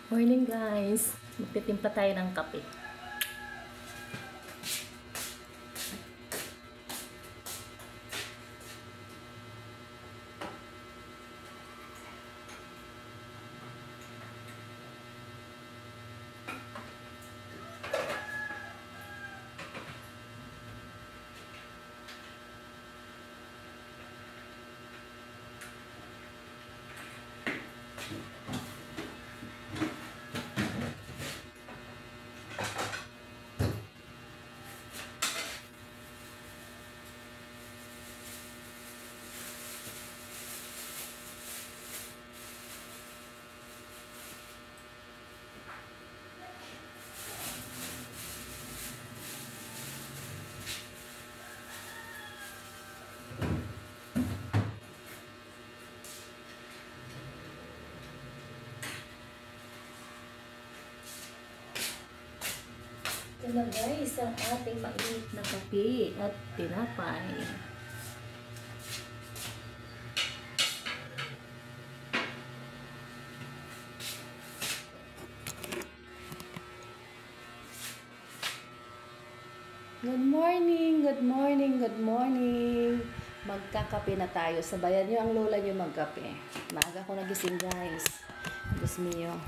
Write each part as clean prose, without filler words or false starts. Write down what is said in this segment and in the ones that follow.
Morning guys, magtitimpla tayo ng kape. Ito na guys, ang ating mainit na kape at tinapay. Good morning, good morning, good morning. Magkakape na tayo. Sabayan nyo ang lola nyo magkape. Maaga ko nagising guys. Diyos mio.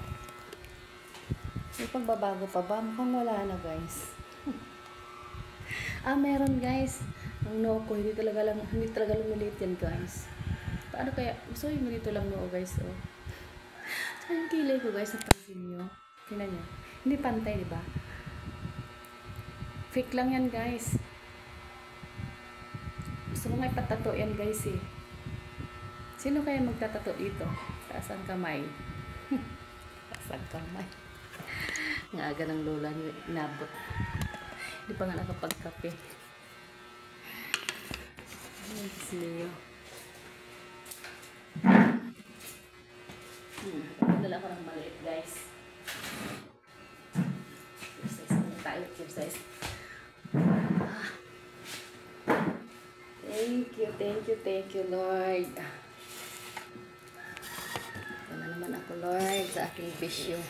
May pagbabago pa ba? Mukhang wala na guys. Meron guys. Ang noo ko, hindi talaga lumilit yan guys. Paano kaya? So yung ganito lang noo guys. Oh. So yung kilay ko guys, napansin nyo. Tingnan nyo. Hindi pantay, di ba? Fake lang yan guys. Gusto ko nga ipatato yan guys eh. Sino kaya magtatato dito? Taas ang kamay. Taas ang kamay. Ang aga ng lola niyo inabot. Hindi pa nga nakapagkape. Ay, Leo. Dala ko ng maliit guys. Exercise muna tayo. Exercise. Thank you, Lord. Ito na naman ako, Lord, sa aking bisyo.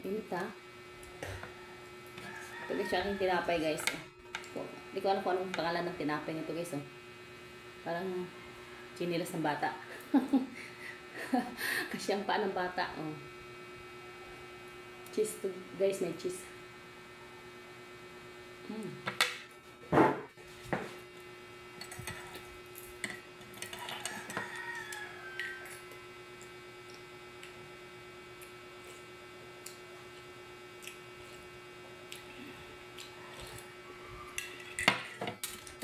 Init ha. Ito guys, yung aking tinapay guys. Hindi ko alam kung anong pangalan ng tinapay nito guys. Parang chinilas ng bata. Kasi ang paa ng bata. Cheese to guys, may cheese.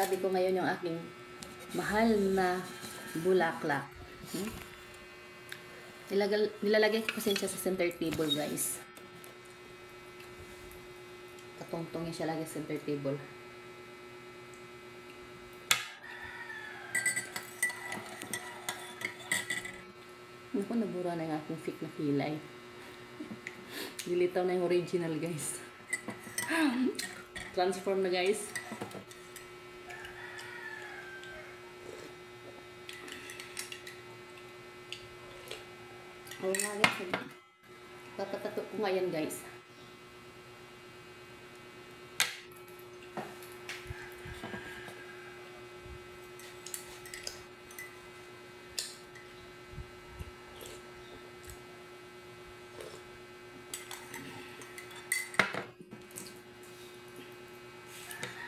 Tabi ko ngayon yung aking mahal na bulaklak. Nilalagay ko kasi siya sa center table guys. Katungtong siya lagi sa center table. Naku, nabura na yung aking fake na kilay. Dilitaw na yung original guys. Transform na guys. Oo nga guys. Papatato ko nga yan guys.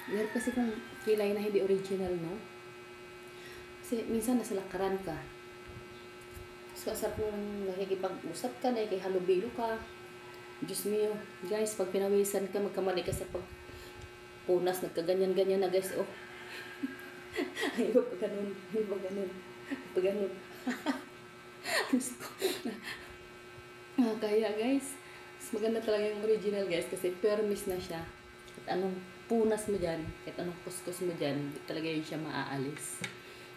Meron kasi kung kilay na hindi original, no? Kasi minsan nasa lakaran ka. Kasap mo nakikipag-usap ka, nakikihalubilo ka. Diyos mio, guys, pag pinawisan ka, magkamali ka sa pagpunas, nagkaganyan-ganyan na guys, oh. Ayaw pa ganun, ayaw pa ganun, pa ganun. Kaya guys, mas maganda talaga yung original guys, kasi permis na siya. At anong punas mo dyan, kahit anong kuskus mo dyan, talaga yun siya maaalis.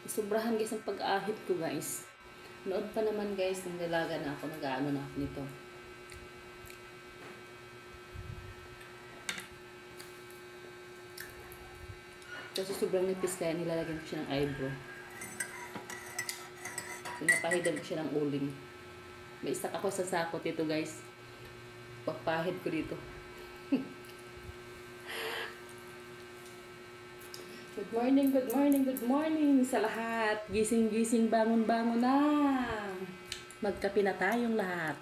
Sobrahan guys ang pag-ahit ko guys. Noon pa naman guys, nung dalaga na ako, nag-aano na ako nito. Kasi sobrang nipis kaya nilalagyan ko siya ng eyebrow. Pinapahidan ko siya ng uling. May istak ako sa sako dito guys. Pagpahid ko dito. Good morning, good morning, good morning sa lahat. Gising-gising, bangon-bangon na. Magkape na tayong lahat.